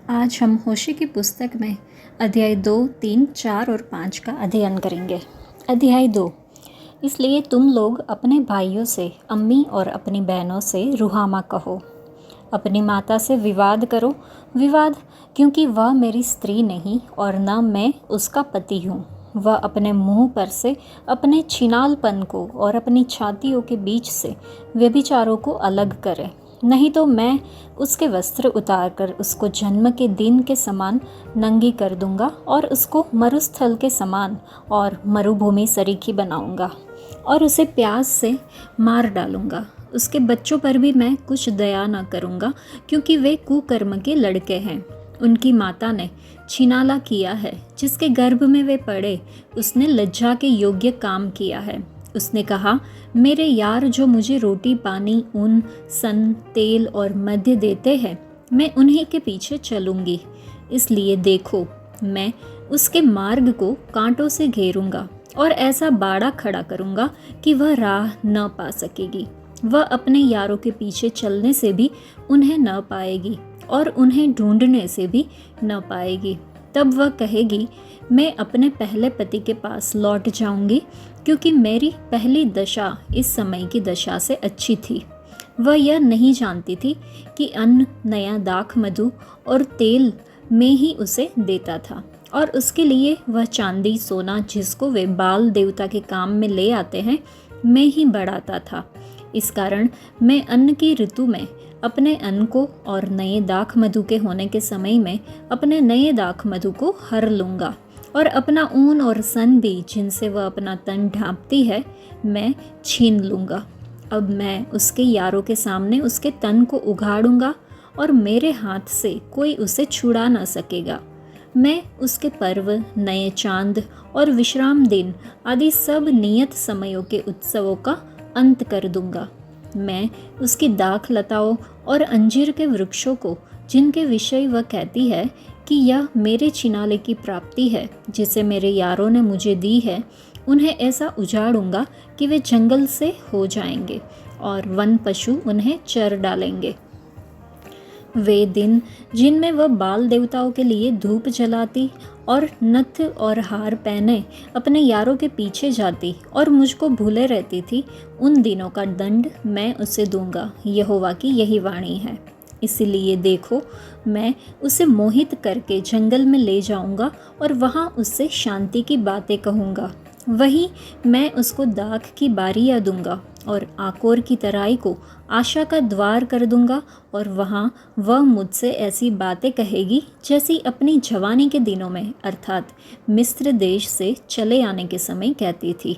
आज हम होशे की पुस्तक में अध्याय 2, 3, 4 और 5 का अध्ययन करेंगे। अध्याय 2। इसलिए तुम लोग अपने भाइयों से, अम्मी और अपनी बहनों से रुहामा कहो। अपनी माता से विवाद करो, क्योंकि वह मेरी स्त्री नहीं और न मैं उसका पति हूँ। वह अपने मुंह पर से अपने छिनालपन को और अपनी छातियों के बीच से व्यभिचारों को अलग करे, नहीं तो मैं उसके वस्त्र उतारकर उसको जन्म के दिन के समान नंगी कर दूंगा और उसको मरुस्थल के समान और मरुभूमि सरीखी बनाऊंगा और उसे प्यास से मार डालूंगा। उसके बच्चों पर भी मैं कुछ दया न करूंगा, क्योंकि वे कुकर्म के लड़के हैं। उनकी माता ने छिनाला किया है, जिसके गर्भ में वे पड़े उसने लज्जा के योग्य काम किया है। उसने कहा, मेरे यार जो मुझे रोटी पानी ऊन सन तेल और मध्य देते हैं, मैं उन्हीं के पीछे चलूंगी। इसलिए देखो, मैं उसके मार्ग को कांटों से घेरूंगा और ऐसा बाड़ा खड़ा करूंगा कि वह राह न पा सकेगी। वह अपने यारों के पीछे चलने से भी उन्हें न पाएगी और उन्हें ढूंढने से भी न पाएगी। तब वह कहेगी, मैं अपने पहले पति के पास लौट जाऊंगी, क्योंकि मेरी पहली दशा इस समय की दशा से अच्छी थी। वह यह नहीं जानती थी कि अन्न, नया दाख, मधु और तेल में ही उसे देता था, और उसके लिए वह चांदी सोना जिसको वे बाल देवता के काम में ले आते हैं, में ही बढ़ाता था। इस कारण मैं अन्न की ऋतु में अपने अन्न को और नए दाख मधु के होने के समय में अपने नए दाख मधु को हर लूँगा, और अपना ऊन और सन भी जिनसे वह अपना तन ढांपती है, मैं छीन लूँगा। अब मैं उसके यारों के सामने उसके तन को उघाड़ूंगा और मेरे हाथ से कोई उसे छुड़ा न सकेगा। मैं उसके पर्व, नए चांद और विश्राम दिन आदि सब नियत समयों के उत्सवों का अंत कर दूंगा। मैं उसकी दाख लताओं और अंजीर के वृक्षों को, जिनके विषय वह कहती है कि यह मेरे छिनाले की प्राप्ति है जिसे मेरे यारों ने मुझे दी है, उन्हें ऐसा उजाड़ूंगा कि वे जंगल से हो जाएंगे और वन पशु उन्हें चर डालेंगे। वे दिन जिनमें वह बाल देवताओं के लिए धूप जलाती और नथ और हार पहने अपने यारों के पीछे जाती और मुझको भूले रहती थी, उन दिनों का दंड मैं उसे दूंगा। यहोवा की यही वाणी है। इसलिए देखो, मैं उसे मोहित करके जंगल में ले जाऊंगा और वहाँ उससे शांति की बातें कहूँगा। वहीं मैं उसको दाख की बारियाँ दूंगा और आकोर की तराई को आशा का द्वार कर दूंगा, और वहाँ वह मुझसे ऐसी बातें कहेगी जैसी अपनी जवानी के दिनों में, अर्थात मिस्र देश से चले आने के समय कहती थी।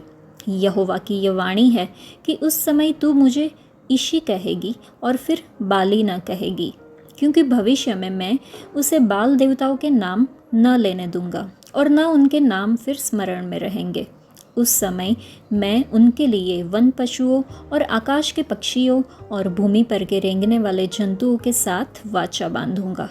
यहोवा की यह वाणी है कि उस समय तू मुझे इशी कहेगी और फिर बाली न कहेगी, क्योंकि भविष्य में मैं उसे बाल देवताओं के नाम न लेने दूंगा और न उनके नाम फिर स्मरण में रहेंगे। उस समय मैं उनके लिए वन पशुओं और आकाश के पक्षियों और भूमि पर के रेंगने वाले जंतुओं के साथ वाचा बांधूंगा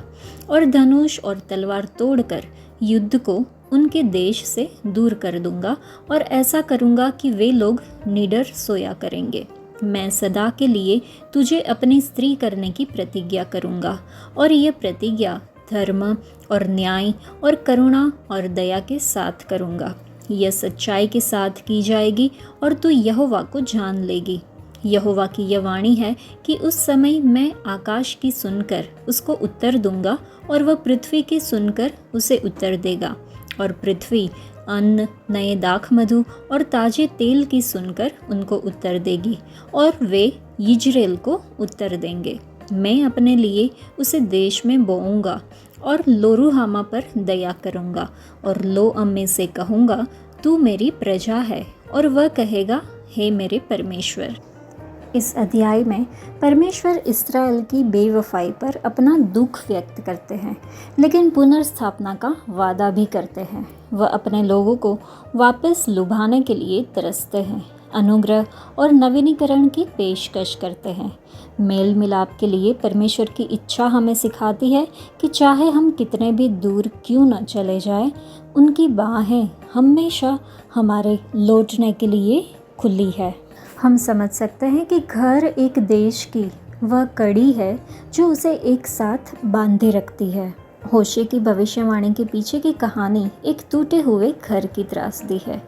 और धनुष और तलवार तोड़कर युद्ध को उनके देश से दूर कर दूंगा, और ऐसा करूंगा कि वे लोग निडर सोया करेंगे। मैं सदा के लिए तुझे अपनी स्त्री करने की प्रतिज्ञा करूंगा, और यह प्रतिज्ञा धर्म और न्याय और करुणा और दया के साथ करूंगा। यह सच्चाई के साथ की जाएगी और तू यहोवा को जान लेगी। यहोवा की यह वाणी है कि उस समय मैं आकाश की सुनकर उसको उत्तर दूंगा और वह पृथ्वी की सुनकर उसे उत्तर देगा, और पृथ्वी अन्न, नए दाख मधु और ताजे तेल की सुनकर उनको उत्तर देगी, और वे यिज्रेल को उत्तर देंगे। मैं अपने लिए उसे देश में बोऊंगा और लोरुहामा पर दया करूंगा, और लो अम्मे से कहूँगा, तू मेरी प्रजा है, और वह कहेगा, हे मेरे परमेश्वर। इस अध्याय में परमेश्वर इस्राएल की बेवफाई पर अपना दुख व्यक्त करते हैं, लेकिन पुनर्स्थापना का वादा भी करते हैं। वह अपने लोगों को वापस लुभाने के लिए तरसते हैं, अनुग्रह और नवीनीकरण की पेशकश करते हैं। मेल मिलाप के लिए परमेश्वर की इच्छा हमें सिखाती है कि चाहे हम कितने भी दूर क्यों न चले जाएं, उनकी बाहें हमेशा हमारे लौटने के लिए खुली है। हम समझ सकते हैं कि घर एक देश की वह कड़ी है जो उसे एक साथ बांधे रखती है। होशे की भविष्यवाणी के पीछे की कहानी एक टूटे हुए घर की त्रासदी है।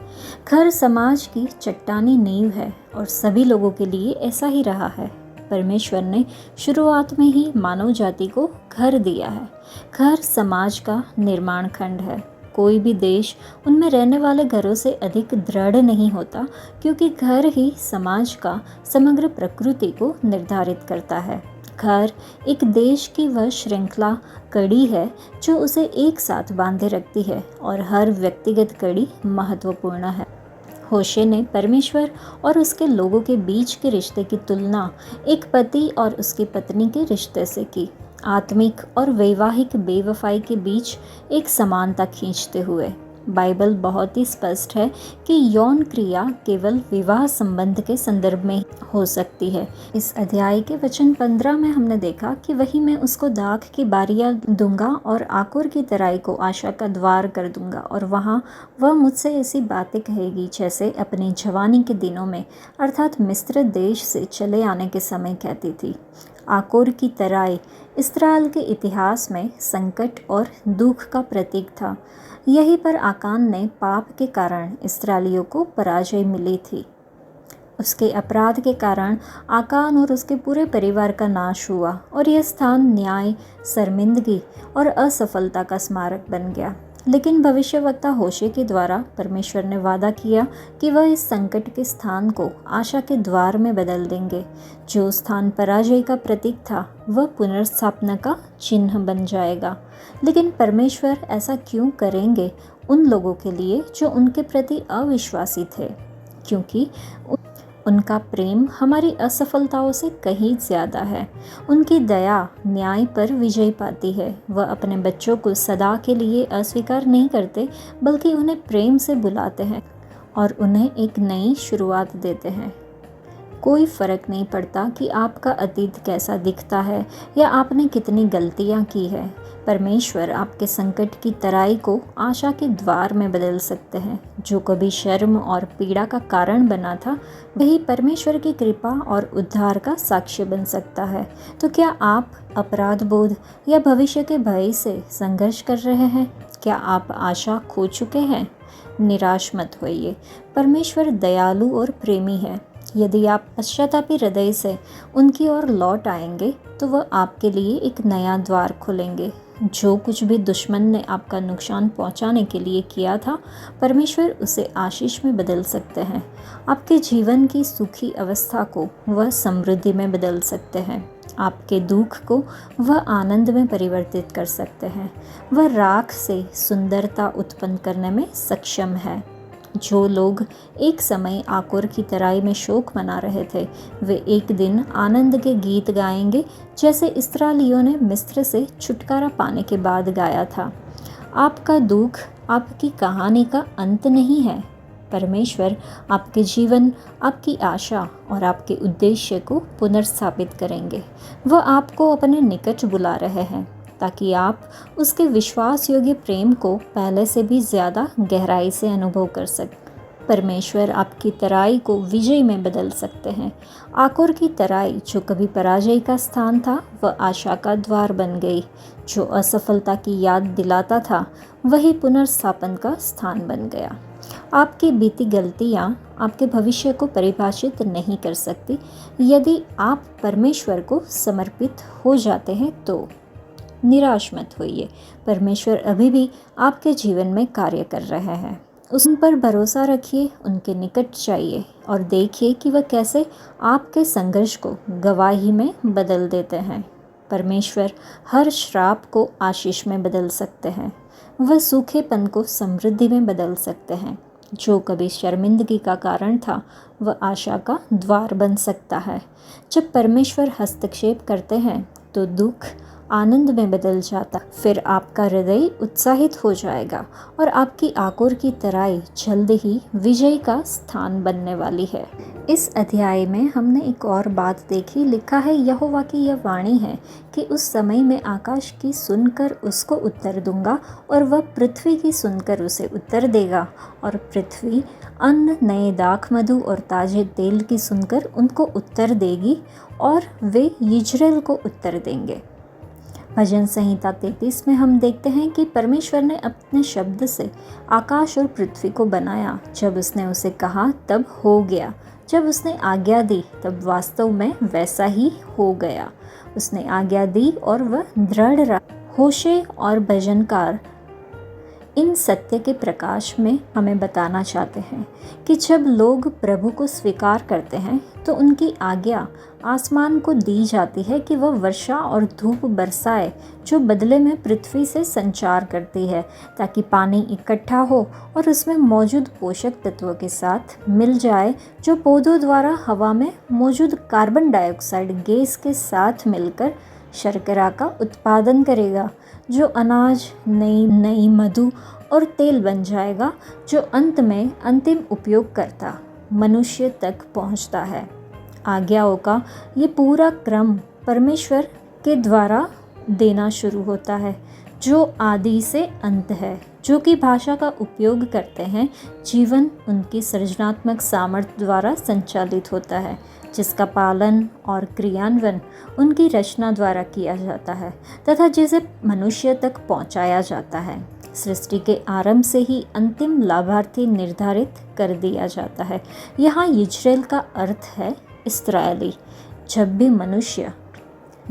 घर समाज की चट्टानी नींव है और सभी लोगों के लिए ऐसा ही रहा है। परमेश्वर ने शुरुआत में ही मानव जाति को घर दिया है। घर समाज का निर्माण खंड है। कोई भी देश उनमें रहने वाले घरों से अधिक दृढ़ नहीं होता, क्योंकि घर ही समाज का समग्र प्रकृति को निर्धारित करता है। घर एक देश की वह श्रृंखला कड़ी है जो उसे एक साथ बांधे रखती है और हर व्यक्तिगत कड़ी महत्वपूर्ण है। होशे ने परमेश्वर और उसके लोगों के बीच के रिश्ते की तुलना एक पति और उसकी पत्नी के रिश्ते से की, आत्मिक और वैवाहिक बेवफाई के बीच एक समानता खींचते हुए। बाइबल बहुत ही स्पष्ट है कि यौन क्रिया केवल विवाह संबंध के संदर्भ में हो सकती है। इस अध्याय के वचन 15 में हमने देखा कि वही मैं उसको दाख की बारियां दूंगा और आकोर की तराई को आशा का द्वार कर दूंगा, और वहाँ वह मुझसे ऐसी बातें कहेगी जैसे अपनी जवानी के दिनों में, अर्थात मिस्र देश से चले आने के समय कहती थी। आकोर की तराई इस्राएल के इतिहास में संकट और दुख का प्रतीक था। यहीं पर आकान ने पाप के कारण इस्राएलियों को पराजय मिली थी। उसके अपराध के कारण आकान और उसके पूरे परिवार का नाश हुआ और यह स्थान न्याय, शर्मिंदगी और असफलता का स्मारक बन गया। लेकिन भविष्यवक्ता होशे के द्वारा परमेश्वर ने वादा किया कि वह इस संकट के स्थान को आशा के द्वार में बदल देंगे। जो स्थान पराजय का प्रतीक था वह पुनर्स्थापना का चिन्ह बन जाएगा। लेकिन परमेश्वर ऐसा क्यों करेंगे उन लोगों के लिए जो उनके प्रति अविश्वासी थे? क्योंकि उनका प्रेम हमारी असफलताओं से कहीं ज़्यादा है। उनकी दया न्याय पर विजय पाती है। वह अपने बच्चों को सदा के लिए अस्वीकार नहीं करते, बल्कि उन्हें प्रेम से बुलाते हैं और उन्हें एक नई शुरुआत देते हैं। कोई फ़र्क नहीं पड़ता कि आपका अतीत कैसा दिखता है या आपने कितनी गलतियां की है। परमेश्वर आपके संकट की तराई को आशा के द्वार में बदल सकते हैं। जो कभी शर्म और पीड़ा का कारण बना था, वही परमेश्वर की कृपा और उद्धार का साक्ष्य बन सकता है। तो क्या आप अपराध बोध या भविष्य के भय से संघर्ष कर रहे हैं? क्या आप आशा खो चुके हैं? निराश मत होइए। परमेश्वर दयालु और प्रेमी है। यदि आप पश्चातापी हृदय से उनकी ओर लौट आएंगे तो वह आपके लिए एक नया द्वार खोलेंगे। जो कुछ भी दुश्मन ने आपका नुकसान पहुंचाने के लिए किया था, परमेश्वर उसे आशीष में बदल सकते हैं। आपके जीवन की सुखी अवस्था को वह समृद्धि में बदल सकते हैं। आपके दुख को वह आनंद में परिवर्तित कर सकते हैं। वह राख से सुंदरता उत्पन्न करने में सक्षम है। जो लोग एक समय आकोर की तराई में शोक मना रहे थे, वे एक दिन आनंद के गीत गाएंगे, जैसे इस्राएलियों ने मिस्र से छुटकारा पाने के बाद गाया था। आपका दुख आपकी कहानी का अंत नहीं है। परमेश्वर आपके जीवन, आपकी आशा और आपके उद्देश्य को पुनर्स्थापित करेंगे। वह आपको अपने निकट बुला रहे हैं ताकि आप उसके विश्वास योग्य प्रेम को पहले से भी ज़्यादा गहराई से अनुभव कर सकें। परमेश्वर आपकी तराई को विजय में बदल सकते हैं। आकोर की तराई जो कभी पराजय का स्थान था, वह आशा का द्वार बन गई। जो असफलता की याद दिलाता था, वही पुनर्स्थापन का स्थान बन गया। आपकी बीती गलतियाँ आपके भविष्य को परिभाषित नहीं कर सकती। यदि आप परमेश्वर को समर्पित हो जाते हैं तो निराश मत होइए। परमेश्वर अभी भी आपके जीवन में कार्य कर रहे हैं। उन पर भरोसा रखिए, उनके निकट जाइए और देखिए कि वह कैसे आपके संघर्ष को गवाही में बदल देते हैं। परमेश्वर हर श्राप को आशीष में बदल सकते हैं। वह सूखेपन को समृद्धि में बदल सकते हैं। जो कभी शर्मिंदगी का कारण था, वह आशा का द्वार बन सकता है। जब परमेश्वर हस्तक्षेप करते हैं तो दुख आनंद में बदल जाता। फिर आपका हृदय उत्साहित हो जाएगा और आपकी आकोर की तराई जल्द ही विजय का स्थान बनने वाली है। इस अध्याय में हमने एक और बात देखी। लिखा है, यहोवा की यह वाणी है कि उस समय में आकाश की सुनकर उसको उत्तर दूंगा और वह पृथ्वी की सुनकर उसे उत्तर देगा, और पृथ्वी अन्न, नए दाख मधु और ताजे तेल की सुनकर उनको उत्तर देगी और वे यिज्रेल को उत्तर देंगे। भजन संहिता 33 में हम देखते हैं कि परमेश्वर ने अपने शब्द से आकाश और पृथ्वी को बनाया। जब उसने उसे कहा तब हो गया। जब उसने आज्ञा दी तब वास्तव में वैसा ही हो गया। उसने आज्ञा दी और वह दृढ़ रहा। होशे और भजनकार इन सत्य के प्रकाश में हमें बताना चाहते हैं कि जब लोग प्रभु को स्वीकार करते हैं तो उनकी आज्ञा आसमान को दी जाती है कि वह वर्षा और धूप बरसाए, जो बदले में पृथ्वी से संचार करती है, ताकि पानी इकट्ठा हो और उसमें मौजूद पोषक तत्वों के साथ मिल जाए, जो पौधों द्वारा हवा में मौजूद कार्बन डाइऑक्साइड गैस के साथ मिलकर शर्करा का उत्पादन करेगा, जो अनाज, नई मधु और तेल बन जाएगा, जो अंत में अंतिम उपयोगकर्ता मनुष्य तक पहुंचता है। आज्ञाओं का ये पूरा क्रम परमेश्वर के द्वारा देना शुरू होता है, जो आदि से अंत है, जो कि भाषा का उपयोग करते हैं। जीवन उनकी सृजनात्मक सामर्थ्य द्वारा संचालित होता है, जिसका पालन और क्रियान्वयन उनकी रचना द्वारा किया जाता है तथा जिसे मनुष्य तक पहुंचाया जाता है। सृष्टि के आरंभ से ही अंतिम लाभार्थी निर्धारित कर दिया जाता है। यहाँ इजराइल का अर्थ है इस्राएली। जब भी मनुष्य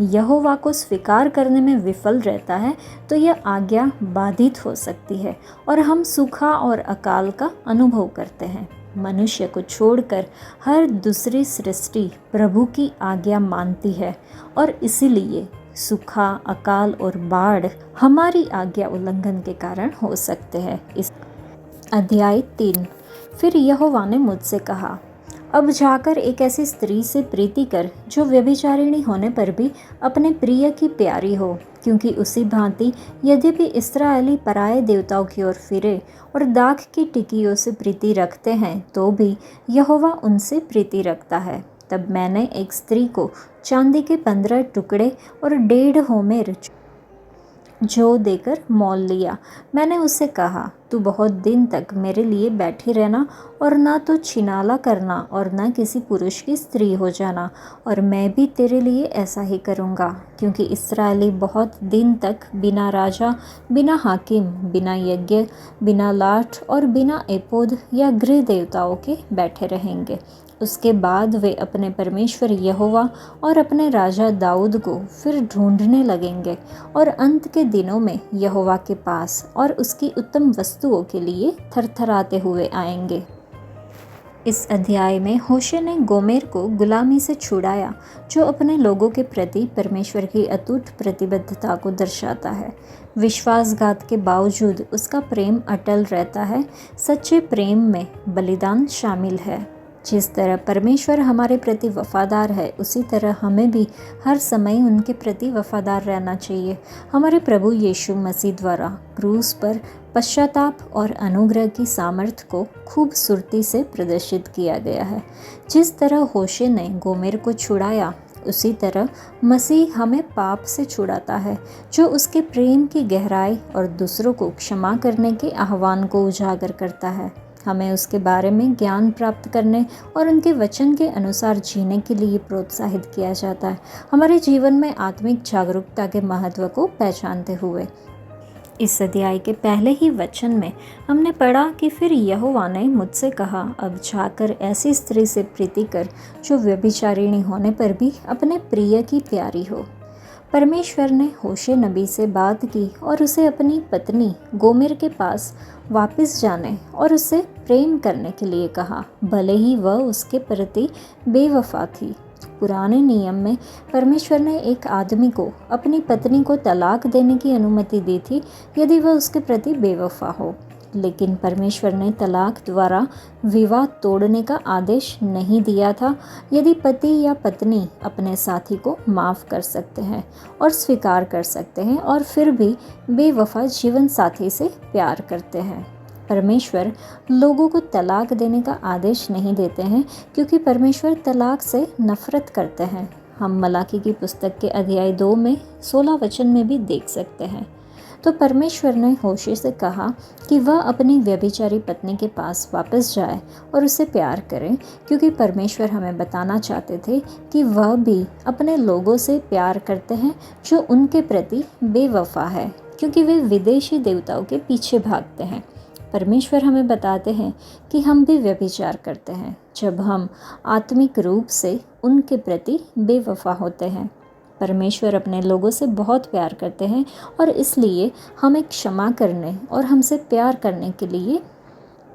यहोवा को स्वीकार करने में विफल रहता है तो यह आज्ञा बाधित हो सकती है और हम सूखा और अकाल का अनुभव करते हैं। मनुष्य को छोड़कर हर दूसरी सृष्टि प्रभु की आज्ञा मानती है और इसीलिए सूखा, अकाल और बाढ़ हमारी आज्ञा उल्लंघन के कारण हो सकते हैं। इस अध्याय 3। फिर यहोवा ने मुझसे कहा, अब जाकर एक ऐसी स्त्री से प्रीति कर जो व्यभिचारिणी होने पर भी अपने प्रिय की प्यारी हो, क्योंकि उसी भांति यद्यपि इस्राएली पराये देवताओं की ओर फिरे और दाख की टिकियों से प्रीति रखते हैं तो भी यहोवा उनसे प्रीति रखता है। तब मैंने एक स्त्री को चांदी के 15 टुकड़े और 1.5 होमेर जौ देकर मोल लिया। मैंने उससे कहा, तू बहुत दिन तक मेरे लिए बैठी रहना और ना तो छिनाला करना और ना किसी पुरुष की स्त्री हो जाना, और मैं भी तेरे लिए ऐसा ही करूँगा, क्योंकि इस्राएली बहुत दिन तक बिना राजा, बिना हाकिम, बिना यज्ञ, बिना लाठ और बिना एपोद या गृह देवताओं के बैठे रहेंगे। उसके बाद वे अपने परमेश्वर यहोवा और अपने राजा दाऊद को फिर ढूंढने लगेंगे और अंत के दिनों में यहोवा के पास और उसकी उत्तम वस्तुओं के लिए थरथराते हुए आएंगे। इस अध्याय में होशे ने गोमेर को गुलामी से छुड़ाया, जो अपने लोगों के प्रति परमेश्वर की अटूट प्रतिबद्धता को दर्शाता है। विश्वासघात के बावजूद उसका प्रेम अटल रहता है। सच्चे प्रेम में बलिदान शामिल है। जिस तरह परमेश्वर हमारे प्रति वफादार है, उसी तरह हमें भी हर समय उनके प्रति वफादार रहना चाहिए। हमारे प्रभु यीशु मसीह द्वारा क्रूस पर पश्चाताप और अनुग्रह की सामर्थ्य को खूबसूरती से प्रदर्शित किया गया है। जिस तरह होशे ने गोमेर को छुड़ाया, उसी तरह मसीह हमें पाप से छुड़ाता है, जो उसके प्रेम की गहराई और दूसरों को क्षमा करने के आह्वान को उजागर करता है। हमें उसके बारे में ज्ञान प्राप्त करने और उनके वचन के अनुसार जीने के लिए प्रोत्साहित किया जाता है, हमारे जीवन में आत्मिक जागरूकता के महत्व को पहचानते हुए। इस अध्याय के पहले ही वचन में हमने पढ़ा कि फिर यहोवा ने मुझसे कहा, अब जाकर ऐसी स्त्री से प्रीति कर जो व्यभिचारिणी होने पर भी अपने प्रिय की प्यारी हो। परमेश्वर ने होशे नबी से बात की और उसे अपनी पत्नी गोमेर के पास वापस जाने और उससे प्रेम करने के लिए कहा, भले ही वह उसके प्रति बेवफा थी। पुराने नियम में परमेश्वर ने एक आदमी को अपनी पत्नी को तलाक देने की अनुमति दी थी यदि वह उसके प्रति बेवफा हो, लेकिन परमेश्वर ने तलाक द्वारा विवाह तोड़ने का आदेश नहीं दिया था यदि पति या पत्नी अपने साथी को माफ़ कर सकते हैं और स्वीकार कर सकते हैं और फिर भी बेवफा जीवन साथी से प्यार करते हैं। परमेश्वर लोगों को तलाक देने का आदेश नहीं देते हैं, क्योंकि परमेश्वर तलाक से नफरत करते हैं। हम मलाकी की पुस्तक के अध्याय 2 में 16 वचन में भी देख सकते हैं। तो परमेश्वर ने होशे से कहा कि वह अपनी व्यभिचारी पत्नी के पास वापस जाए और उसे प्यार करे, क्योंकि परमेश्वर हमें बताना चाहते थे कि वह भी अपने लोगों से प्यार करते हैं जो उनके प्रति बेवफा है, क्योंकि वे विदेशी देवताओं के पीछे भागते हैं। परमेश्वर हमें बताते हैं कि हम भी व्यभिचार करते हैं जब हम आत्मिक रूप से उनके प्रति बेवफा होते हैं। परमेश्वर अपने लोगों से बहुत प्यार करते हैं और इसलिए हमें क्षमा करने और हमसे प्यार करने के लिए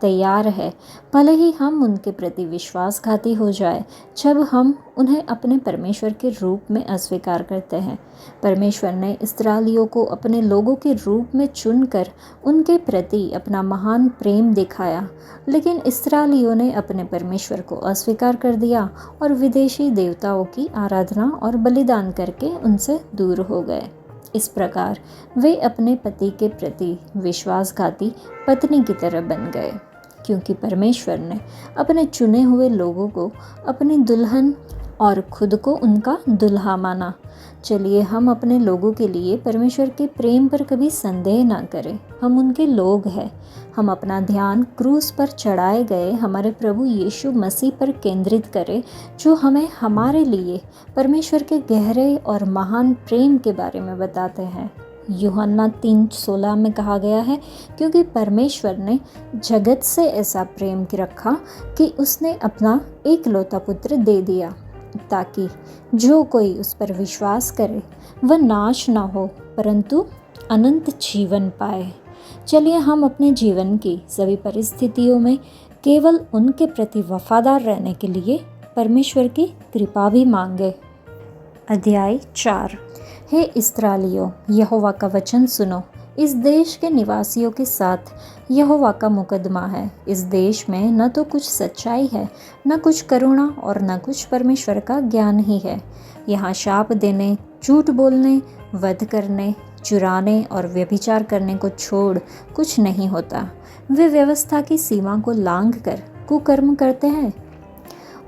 तैयार है, भले ही हम उनके प्रति विश्वासघाती हो जाए जब हम उन्हें अपने परमेश्वर के रूप में अस्वीकार करते हैं। परमेश्वर ने इस्राएलियों को अपने लोगों के रूप में चुनकर उनके प्रति अपना महान प्रेम दिखाया, लेकिन इस्राएलियों ने अपने परमेश्वर को अस्वीकार कर दिया और विदेशी देवताओं की आराधना और बलिदान करके उनसे दूर हो गए। इस प्रकार वे अपने पति के प्रति विश्वासघाती पत्नी की तरह बन गए, क्योंकि परमेश्वर ने अपने चुने हुए लोगों को अपनी दुल्हन और खुद को उनका दुल्हा माना। चलिए हम अपने लोगों के लिए परमेश्वर के प्रेम पर कभी संदेह ना करें। हम उनके लोग हैं। हम अपना ध्यान क्रूस पर चढ़ाए गए हमारे प्रभु यीशु मसीह पर केंद्रित करें, जो हमें हमारे लिए परमेश्वर के गहरे और महान प्रेम के बारे में बताते हैं। यूहन्ना 3:16 में कहा गया है, क्योंकि परमेश्वर ने जगत से ऐसा प्रेम रखा कि उसने अपना एकलौता पुत्र दे दिया, ताकि जो कोई उस पर विश्वास करे वह नाश ना हो परंतु अनंत जीवन पाए। चलिए हम अपने जीवन की सभी परिस्थितियों में केवल उनके प्रति वफादार रहने के लिए परमेश्वर की कृपा भी मांगे। अध्याय 4। हे इस्राएलियों, यहोवा का वचन सुनो। इस देश के निवासियों के साथ यहोवा का मुकदमा है। इस देश में न तो कुछ सच्चाई है, न कुछ करुणा और न कुछ परमेश्वर का ज्ञान ही है। यहाँ शाप देने, झूठ बोलने, वध करने, चुराने और व्यभिचार करने को छोड़ कुछ नहीं होता। वे व्यवस्था की सीमा को लांघ कर कुकर्म करते हैं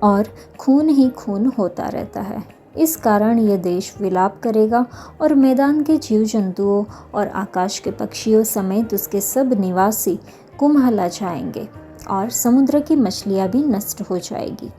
और खून ही खून होता रहता है। इस कारण यह देश विलाप करेगा और मैदान के जीव जंतुओं और आकाश के पक्षियों समेत उसके सब निवासी कुम्हला जाएंगे और समुद्र की मछलियाँ भी नष्ट हो जाएगी।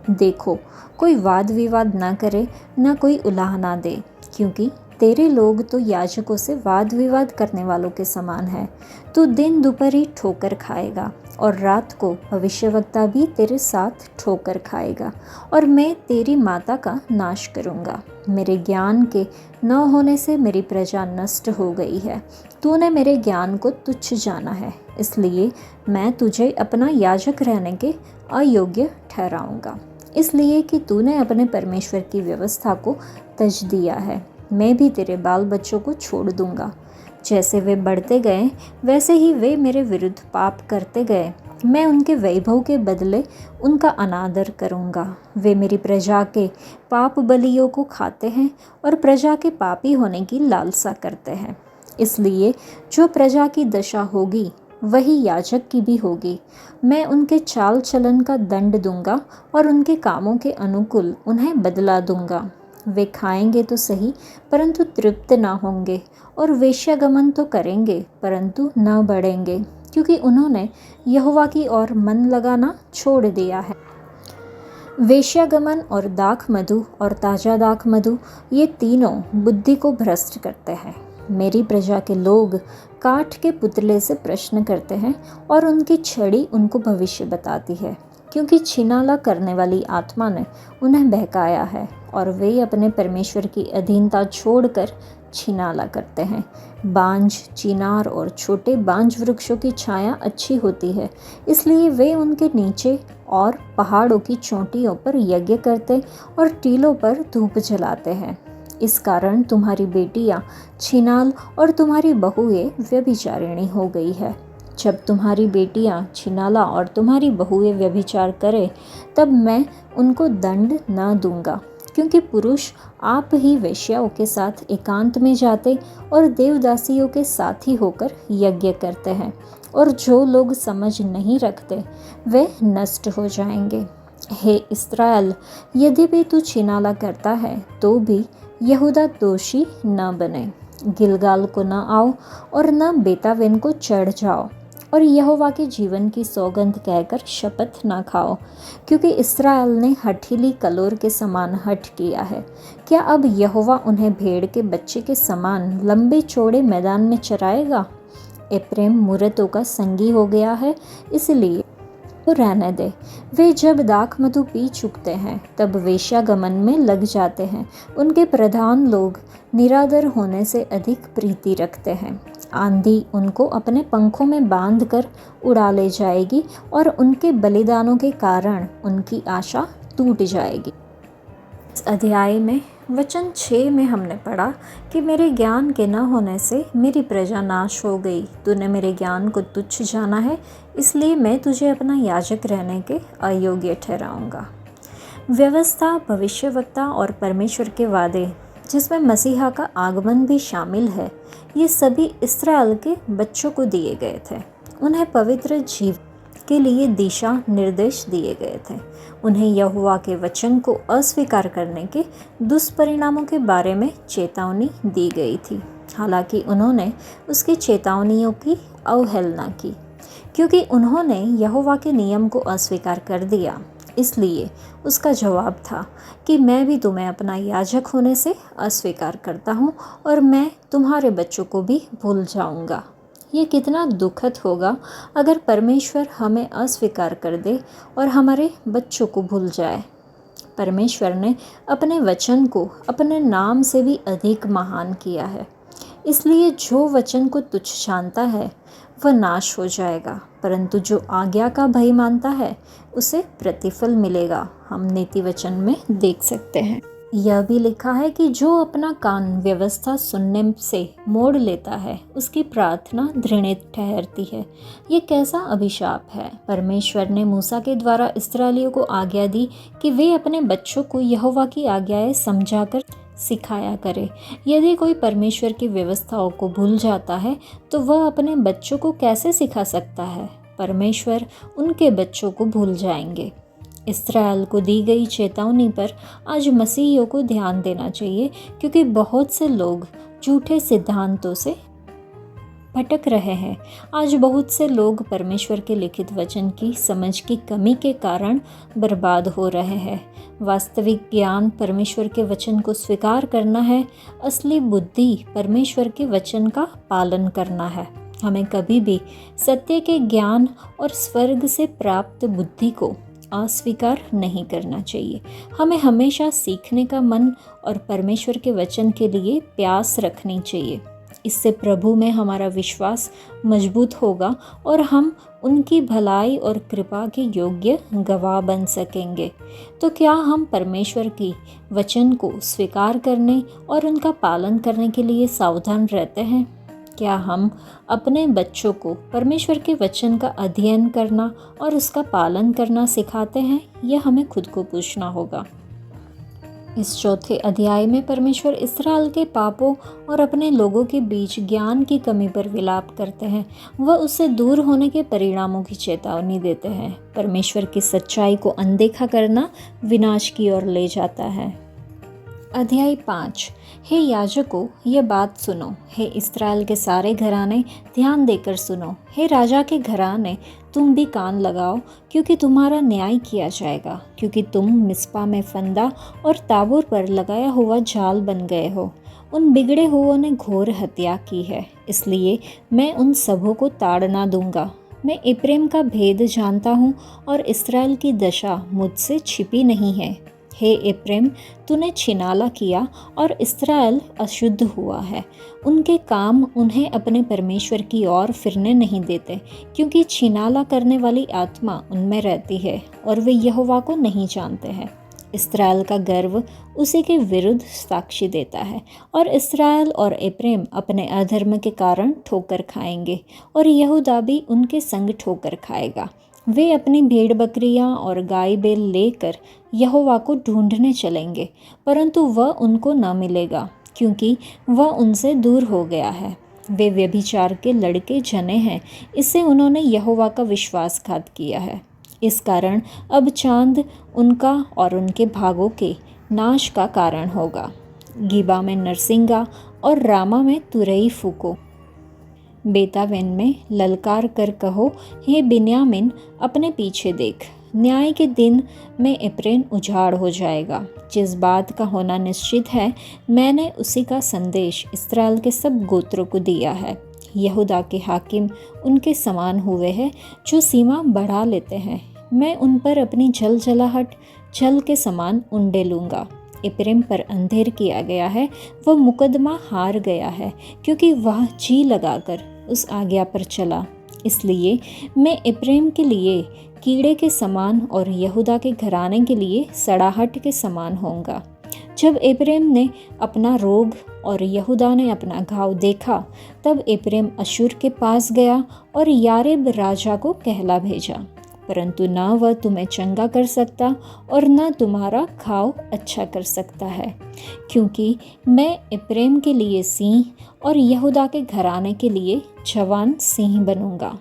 देखो, कोई वाद विवाद न करे, न कोई उलाहना दे, क्योंकि तेरे लोग तो याजकों से वाद विवाद करने वालों के समान है। तू दिन दोपहरी ठोकर खाएगा और रात को भविष्यवक्ता भी तेरे साथ ठोकर खाएगा, और मैं तेरी माता का नाश करूँगा। मेरे ज्ञान के न होने से मेरी प्रजा नष्ट हो गई है। तूने मेरे ज्ञान को तुच्छ जाना है, इसलिए मैं तुझे अपना याजक रहने के अयोग्य ठहराऊँगा, इसलिए कि तूने अपने परमेश्वर की व्यवस्था को तज दिया है। मैं भी तेरे बाल बच्चों को छोड़ दूँगा। जैसे वे बढ़ते गए वैसे ही वे मेरे विरुद्ध पाप करते गए। मैं उनके वैभव के बदले उनका अनादर करूँगा। वे मेरी प्रजा के पाप बलियों को खाते हैं और प्रजा के पापी होने की लालसा करते हैं। इसलिए जो प्रजा की दशा होगी वही याजक की भी होगी। मैं उनके चाल चलन का दंड दूंगा और उनके कामों के अनुकूल उन्हें बदला दूंगा। वे खाएंगे तो सही परंतु तृप्त ना होंगे, और वेश्यागमन तो करेंगे परंतु न बढ़ेंगे, क्योंकि उन्होंने यहोवा की ओर मन लगाना छोड़ दिया है। वेश्यागमन और दाख मधु और ताज़ा दाख मधु, ये तीनों बुद्धि को भ्रष्ट करते हैं। मेरी प्रजा के लोग काठ के पुतले से प्रश्न करते हैं और उनकी छड़ी उनको भविष्य बताती है, क्योंकि छिनाला करने वाली आत्मा ने उन्हें बहकाया है और वे अपने परमेश्वर की अधीनता छोड़कर छिनाला करते हैं। बांज, चिनार और छोटे बांज वृक्षों की छाया अच्छी होती है, इसलिए वे उनके नीचे और पहाड़ों की चोटियों पर यज्ञ करते और टीलों पर धूप जलाते हैं। इस कारण तुम्हारी बेटियां छिनाल और तुम्हारी बहुएं व्यभिचारिणी हो गई है। जब तुम्हारी बेटियां छिनाला और तुम्हारी बहुएं व्यभिचार करें, तब मैं उनको दंड न दूंगा, क्योंकि पुरुष आप ही वेश्याओं के साथ एकांत में जाते और देवदासियों के साथी होकर यज्ञ करते हैं, और जो लोग समझ नहीं रखते वे नष्ट हो जाएंगे। हे इस्राएल, यदि भी तू छिनाला करता है तो भी यहूदा दोषी न बने। गिलगाल को न आओ और न बेतावेन को चढ़ जाओ और यहोवा के जीवन की सौगंध कहकर शपथ न खाओ, क्योंकि इस्राएल ने हठीली कलोर के समान हठ किया है। क्या अब यहोवा उन्हें भेड़ के बच्चे के समान लंबे चौड़े मैदान में चराएगा? एप्रैम मूरतों का संगी हो गया है, इसलिए तो रहने दे। वे जब दाख मधु पी चुकते हैं तब वेश्यागमन में लग जाते हैं। उनके प्रधान लोग निरादर होने से अधिक प्रीति रखते हैं। आंधी उनको अपने पंखों में बांधकर उड़ा ले जाएगी और उनके बलिदानों के कारण उनकी आशा टूट जाएगी। इस अध्याय में वचन 6 में हमने पढ़ा कि मेरे ज्ञान के न होने से मेरी प्रजा नाश हो गई। तूने मेरे ज्ञान को तुच्छ जाना है, इसलिए मैं तुझे अपना याजक रहने के अयोग्य ठहराऊंगा। व्यवस्था, भविष्यवक्ता और परमेश्वर के वादे, जिसमें मसीहा का आगमन भी शामिल है, ये सभी इस्राएल के बच्चों को दिए गए थे। उन्हें पवित्र जीवन के लिए दिशा निर्देश दिए गए थे। उन्हें यहोवा के वचन को अस्वीकार करने के दुष्परिणामों के बारे में चेतावनी दी गई थी। हालांकि उन्होंने उसकी चेतावनियों की अवहेलना की, क्योंकि उन्होंने यहोवा के नियम को अस्वीकार कर दिया। इसलिए उसका जवाब था कि मैं भी तुम्हें अपना याजक होने से अस्वीकार करता हूँ और मैं तुम्हारे बच्चों को भी भूल जाऊँगा। ये कितना दुखद होगा अगर परमेश्वर हमें अस्वीकार कर दे और हमारे बच्चों को भूल जाए। परमेश्वर ने अपने वचन को अपने नाम से भी अधिक महान किया है, इसलिए जो वचन को तुच्छ जानता है वह नाश हो जाएगा, परंतु जो आज्ञा का भय मानता है उसे प्रतिफल मिलेगा। हम नीति वचन में देख सकते हैं। यह भी लिखा है कि जो अपना कान व्यवस्था सुनने से मोड़ लेता है उसकी प्रार्थना घृणित ठहरती है। ये कैसा अभिशाप है। परमेश्वर ने मूसा के द्वारा इस्राएलियों को आज्ञा दी कि वे अपने बच्चों को यहोवा की आज्ञाएं समझाकर सिखाया करे। यदि कोई परमेश्वर की व्यवस्थाओं को भूल जाता है तो वह अपने बच्चों को कैसे सिखा सकता है। परमेश्वर उनके बच्चों को भूल जाएंगे। इस्राएल को दी गई चेतावनी पर आज मसीहियों को ध्यान देना चाहिए, क्योंकि बहुत से लोग झूठे सिद्धांतों से भटक रहे हैं। आज बहुत से लोग परमेश्वर के लिखित वचन की समझ की कमी के कारण बर्बाद हो रहे हैं। वास्तविक ज्ञान परमेश्वर के वचन को स्वीकार करना है। असली बुद्धि परमेश्वर के वचन का पालन करना है। हमें कभी भी सत्य के ज्ञान और स्वर्ग से प्राप्त बुद्धि को अस्वीकार नहीं करना चाहिए। हमें हमेशा सीखने का मन और परमेश्वर के वचन के लिए प्यास रखनी चाहिए। इससे प्रभु में हमारा विश्वास मजबूत होगा और हम उनकी भलाई और कृपा के योग्य गवाह बन सकेंगे। तो क्या हम परमेश्वर की वचन को स्वीकार करने और उनका पालन करने के लिए सावधान रहते हैं? क्या हम अपने बच्चों को परमेश्वर के वचन का अध्ययन करना और उसका पालन करना सिखाते हैं? यह हमें खुद को पूछना होगा। इस चौथे अध्याय में परमेश्वर इस्राएल के पापों और अपने लोगों के बीच ज्ञान की कमी पर विलाप करते हैं। वह उससे दूर होने के परिणामों की चेतावनी देते हैं। परमेश्वर की सच्चाई को अनदेखा करना विनाश की ओर ले जाता है। अध्याय 5। हे याजकों, ये बात सुनो। हे इस्राएल के सारे घराने, ध्यान देकर सुनो। हे राजा के घराने, तुम भी कान लगाओ, क्योंकि तुम्हारा न्याय किया जाएगा। क्योंकि तुम मिस्पा में फंदा और ताबोर पर लगाया हुआ जाल बन गए हो। उन बिगड़े हुओं ने घोर हत्या की है, इसलिए मैं उन सबों को ताड़ना दूंगा। मैं एप्रैम का भेद जानता हूँ और इस्राएल की दशा मुझसे छिपी नहीं है। हे एप्रैम, तूने छिनाला किया और इस्राएल अशुद्ध हुआ है। उनके काम उन्हें अपने परमेश्वर की ओर फिरने नहीं देते, क्योंकि छिनाला करने वाली आत्मा उनमें रहती है और वे यहोवा को नहीं जानते हैं। इस्राएल का गर्व उसी के विरुद्ध साक्षी देता है और इस्राएल और एप्रैम अपने अधर्म के कारण ठोकर खाएंगे और यहूदा भी उनके संग ठोकर खाएगा। वे अपनी भेड़ बकरियां और गाय बैल लेकर यहोवा को ढूंढने चलेंगे, परंतु वह उनको न मिलेगा, क्योंकि वह उनसे दूर हो गया है। वे व्यभिचार के लड़के जने हैं, इससे उन्होंने यहोवा का विश्वासघात किया है। इस कारण अब चांद उनका और उनके भागों के नाश का कारण होगा। गिबा में नरसिंगा और रामा में तुरई फूको। बेतावेन में ललकार कर कहो, हे बिन्यामिन अपने पीछे देख, न्याय के दिन में एप्रेम उजाड़ हो जाएगा। जिस बात का होना निश्चित है, मैंने उसी का संदेश इस्राएल के सब गोत्रों को दिया है। यहूदा के हाकिम उनके समान हुए हैं जो सीमा बढ़ा लेते हैं। मैं उन पर अपनी जलजलाहट जल के समान उंडे लूँगा। एप्रेम पर अंधेर किया गया है, वह मुकदमा हार गया है, क्योंकि वह जी लगाकर उस आज्ञा पर चला। इसलिए मैं एप्रेम के लिए कीड़े के समान और यहूदा के घराने के लिए सड़ाहट के समान होऊंगा। जब एप्रेम ने अपना रोग और यहूदा ने अपना घाव देखा, तब एप्रेम अशूर के पास गया और यारेब राजा को कहला भेजा, परंतु न वह तुम्हें चंगा कर सकता और न तुम्हारा घाव अच्छा कर सकता है, क्योंकि मैं एप्रेम के लिए सिंह और यहूदा के घराने के लिए जवान सिंह बनूंगा।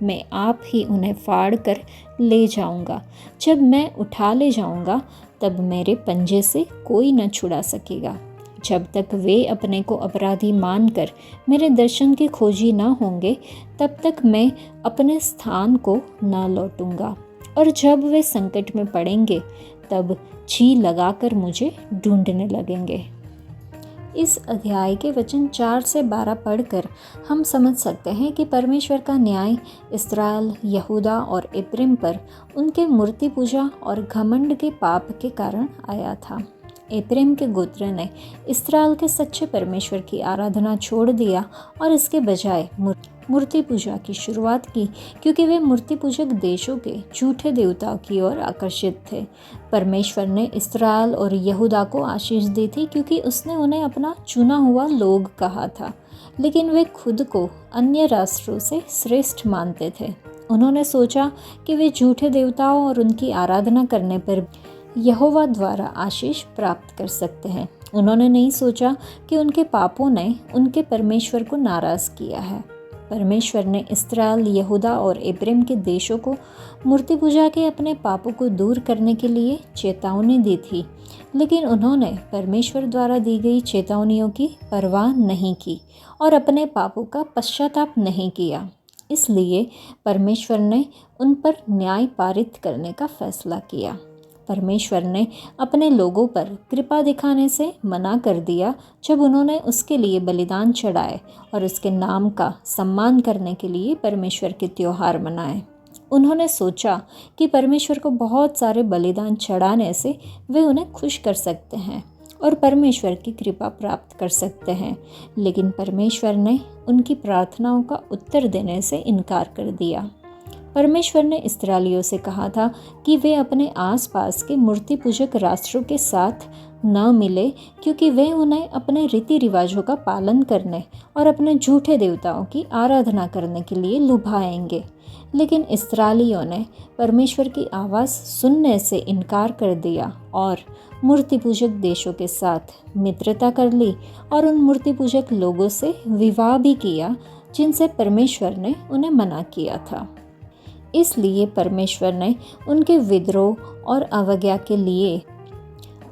मैं आप ही उन्हें फाड़ कर ले जाऊंगा। जब मैं उठा ले जाऊंगा, तब मेरे पंजे से कोई न छुड़ा सकेगा। जब तक वे अपने को अपराधी मानकर मेरे दर्शन के खोजी न होंगे, तब तक मैं अपने स्थान को न लौटूंगा। और जब वे संकट में पड़ेंगे, तब जी लगाकर मुझे ढूंढने लगेंगे। इस अध्याय के वचन 4 से 12 पढ़कर हम समझ सकते हैं कि परमेश्वर का न्याय इस्राएल, यहूदा और एप्रेम पर उनके मूर्ति पूजा और घमंड के पाप के कारण आया था। एप्रेम के गोत्र ने इस्राएल के सच्चे परमेश्वर की आराधना छोड़ दिया और इसके बजाय मूर्ति पूजा की शुरुआत की, क्योंकि वे मूर्ति पूजक देशों के झूठे देवताओं की ओर आकर्षित थे। परमेश्वर ने इस्राएल और यहूदा को आशीष दी थी, क्योंकि उसने उन्हें अपना चुना हुआ लोग कहा था, लेकिन वे खुद को अन्य राष्ट्रों से श्रेष्ठ मानते थे। उन्होंने सोचा कि वे झूठे देवताओं और उनकी आराधना करने पर यहोवा द्वारा आशीष प्राप्त कर सकते हैं। उन्होंने नहीं सोचा कि उनके पापों ने उनके परमेश्वर को नाराज़ किया है। परमेश्वर ने इस्राएल, यहूदा और एप्रेम के देशों को मूर्ति पूजा के अपने पापों को दूर करने के लिए चेतावनी दी थी, लेकिन उन्होंने परमेश्वर द्वारा दी गई चेतावनियों की परवाह नहीं की और अपने पापों का पश्चाताप नहीं किया। इसलिए परमेश्वर ने उन पर न्याय पारित करने का फैसला किया। परमेश्वर ने अपने लोगों पर कृपा दिखाने से मना कर दिया जब उन्होंने उसके लिए बलिदान चढ़ाए और उसके नाम का सम्मान करने के लिए परमेश्वर के त्योहार मनाए। उन्होंने सोचा कि परमेश्वर को बहुत सारे बलिदान चढ़ाने से वे उन्हें खुश कर सकते हैं और परमेश्वर की कृपा प्राप्त कर सकते हैं, लेकिन परमेश्वर ने उनकी प्रार्थनाओं का उत्तर देने से इनकार कर दिया। परमेश्वर ने इस्राएलियों से कहा था कि वे अपने आसपास के मूर्ति पूजक राष्ट्रों के साथ न मिले, क्योंकि वे उन्हें अपने रीति रिवाजों का पालन करने और अपने झूठे देवताओं की आराधना करने के लिए लुभाएंगे। लेकिन इस्राएलियों ने परमेश्वर की आवाज़ सुनने से इनकार कर दिया और मूर्ति पूजक देशों के साथ मित्रता कर ली और उन मूर्ति पूजक लोगों से विवाह भी किया जिनसे परमेश्वर ने उन्हें मना किया था। इसलिए परमेश्वर ने उनके विद्रोह और अवज्ञा के लिए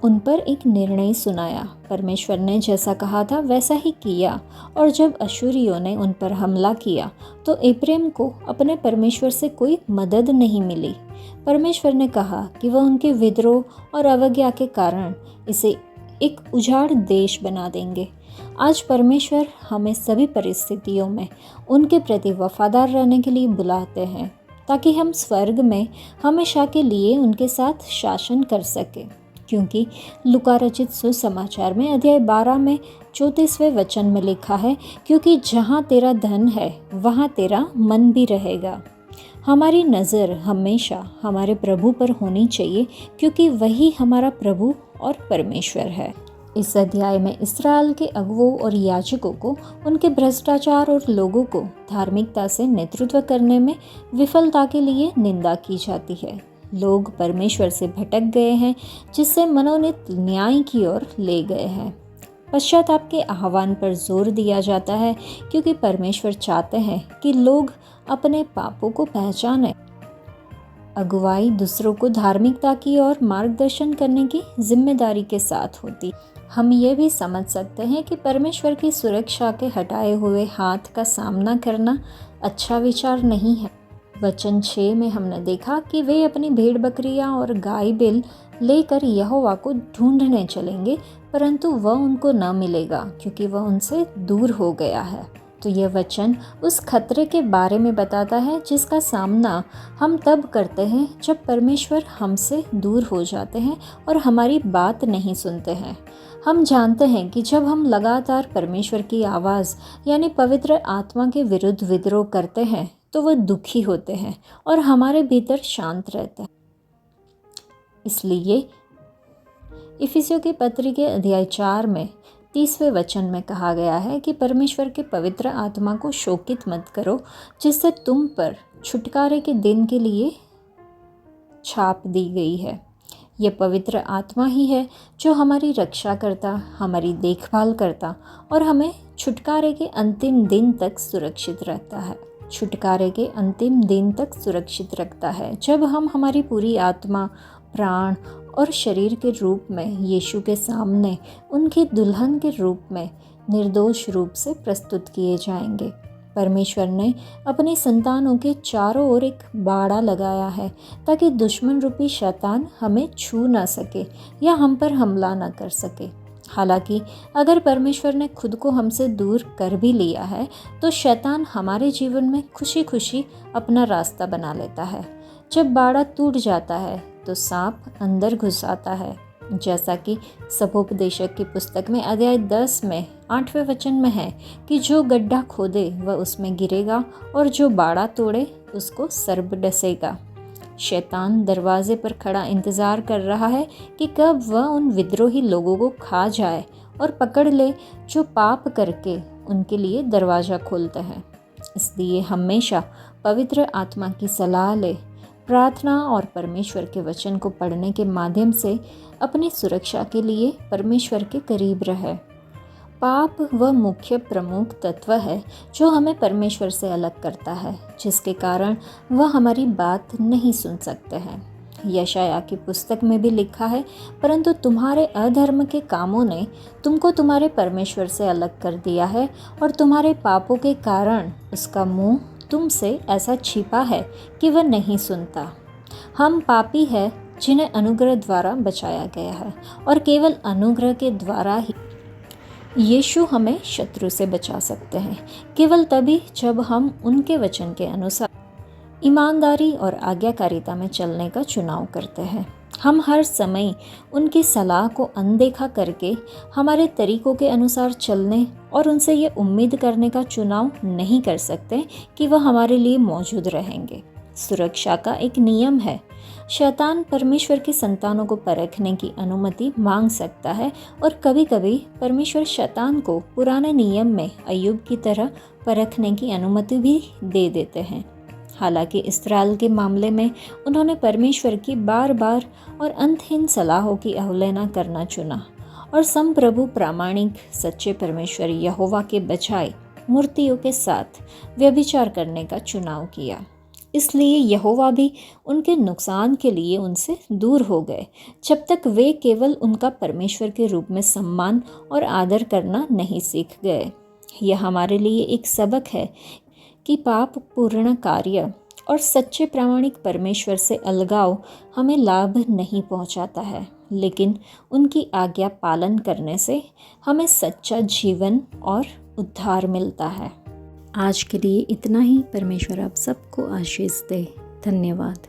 उन पर एक निर्णय सुनाया। परमेश्वर ने जैसा कहा था वैसा ही किया, और जब अशूरियों ने उन पर हमला किया तो एप्रेम को अपने परमेश्वर से कोई मदद नहीं मिली। परमेश्वर ने कहा कि वह उनके विद्रोह और अवज्ञा के कारण इसे एक उजाड़ देश बना देंगे। आज परमेश्वर हमें सभी परिस्थितियों में उनके प्रति वफादार रहने के लिए बुलाते हैं, ताकि हम स्वर्ग में हमेशा के लिए उनके साथ शासन कर सकें। क्योंकि लूका रचित सुसमाचार में अध्याय 12 में 34वें वचन में लिखा है, क्योंकि जहाँ तेरा धन है वहाँ तेरा मन भी रहेगा। हमारी नज़र हमेशा हमारे प्रभु पर होनी चाहिए, क्योंकि वही हमारा प्रभु और परमेश्वर है। इस अध्याय में इस्राएल के अगुवों और याजकों को उनके भ्रष्टाचार और लोगों को धार्मिकता से नेतृत्व करने में विफलता के लिए निंदा की जाती है। लोग परमेश्वर से भटक गए हैं, जिससे मनोनीत न्याय की ओर ले गए हैं। पश्चाताप के आह्वान पर जोर दिया जाता है, क्योंकि परमेश्वर चाहते हैं कि लोग अपने पापों को पहचानें अगुवाई दूसरों को धार्मिकता की और मार्गदर्शन करने की जिम्मेदारी के साथ होती। हम ये भी समझ सकते हैं कि परमेश्वर की सुरक्षा के हटाए हुए हाथ का सामना करना अच्छा विचार नहीं है। वचन 6 में हमने देखा कि वे अपनी भेड़ बकरियां और गाय बैल लेकर यहोवा को ढूंढने चलेंगे, परंतु वह उनको न मिलेगा क्योंकि वह उनसे दूर हो गया है। तो यह वचन उस खतरे के बारे में बताता है जिसका सामना हम तब करते हैं जब परमेश्वर हमसे दूर हो जाते हैं और हमारी बात नहीं सुनते हैं। हम जानते हैं कि जब हम लगातार परमेश्वर की आवाज़ यानी पवित्र आत्मा के विरुद्ध विद्रोह करते हैं तो वह दुखी होते हैं और हमारे भीतर शांत रहते हैं। इसलिए इफिसियों के पत्र के अध्याय 4 में 30वें वचन में कहा गया है कि परमेश्वर के पवित्र आत्मा को शोकित मत करो, जिससे तुम पर छुटकारे के दिन के लिए छाप दी गई है। यह पवित्र आत्मा ही है जो हमारी रक्षा करता, हमारी देखभाल करता और हमें छुटकारे के अंतिम दिन तक सुरक्षित रखता है। छुटकारे के अंतिम दिन तक सुरक्षित रखता है जब हम हमारी पूरी आत्मा, प्राण और शरीर के रूप में यीशु के सामने उनकी दुल्हन के रूप में निर्दोष रूप से प्रस्तुत किए जाएंगे। परमेश्वर ने अपनी संतानों के चारों ओर एक बाड़ा लगाया है ताकि दुश्मन रूपी शैतान हमें छू ना सके या हम पर हमला ना कर सके। हालांकि अगर परमेश्वर ने खुद को हमसे दूर कर भी लिया है तो शैतान हमारे जीवन में खुशी खुशी अपना रास्ता बना लेता है। जब बाड़ा टूट जाता है तो सांप अंदर घुस आता है, जैसा कि सबोपदेशक की पुस्तक में अध्याय 10 में 8वें वचन में है कि जो गड्ढा खोदे वह उसमें गिरेगा और जो बाड़ा तोड़े उसको सर्प डसेगा। शैतान दरवाजे पर खड़ा इंतज़ार कर रहा है कि कब वह उन विद्रोही लोगों को खा जाए और पकड़ ले जो पाप करके उनके लिए दरवाज़ा खोलते हैं। इसलिए हमेशा पवित्र आत्मा की सलाह ले, प्रार्थना और परमेश्वर के वचन को पढ़ने के माध्यम से अपनी सुरक्षा के लिए परमेश्वर के करीब रहे। पाप वह मुख्य प्रमुख तत्व है जो हमें परमेश्वर से अलग करता है, जिसके कारण वह हमारी बात नहीं सुन सकते हैं। यशायाह की पुस्तक में भी लिखा है, परंतु तुम्हारे अधर्म के कामों ने तुमको तुम्हारे परमेश्वर से अलग कर दिया है और तुम्हारे पापों के कारण उसका मुंह तुमसे ऐसा छिपा है कि वह नहीं सुनता। हम पापी हैं जिन्हें अनुग्रह द्वारा बचाया गया है और केवल अनुग्रह के द्वारा ही यीशु हमें शत्रु से बचा सकते हैं, केवल तभी जब हम उनके वचन के अनुसार ईमानदारी और आज्ञाकारिता में चलने का चुनाव करते हैं। हम हर समय उनकी सलाह को अनदेखा करके हमारे तरीकों के अनुसार चलने और उनसे ये उम्मीद करने का चुनाव नहीं कर सकते कि वह हमारे लिए मौजूद रहेंगे। सुरक्षा का एक नियम है, शैतान परमेश्वर की संतानों को परखने की अनुमति मांग सकता है और कभी कभी परमेश्वर शैतान को पुराने नियम में अय्यूब की तरह परखने की अनुमति भी दे देते हैं। हालांकि इस्राएल के मामले में उन्होंने परमेश्वर की बार बार और अंतहीन सलाहों की अवहेलना करना चुना और संप्रभु प्रामाणिक सच्चे परमेश्वर यहोवा के बजाय मूर्तियों के साथ व्यभिचार करने का चुनाव किया। इसलिए यहोवा भी उनके नुकसान के लिए उनसे दूर हो गए जब तक वे केवल उनका परमेश्वर के रूप में सम्मान और आदर करना नहीं सीख गए। यह हमारे लिए एक सबक है कि पाप पूर्ण कार्य और सच्चे प्रामाणिक परमेश्वर से अलगाव हमें लाभ नहीं पहुंचाता है, लेकिन उनकी आज्ञा पालन करने से हमें सच्चा जीवन और उद्धार मिलता है। आज के लिए इतना ही। परमेश्वर आप सबको आशीष दे। धन्यवाद।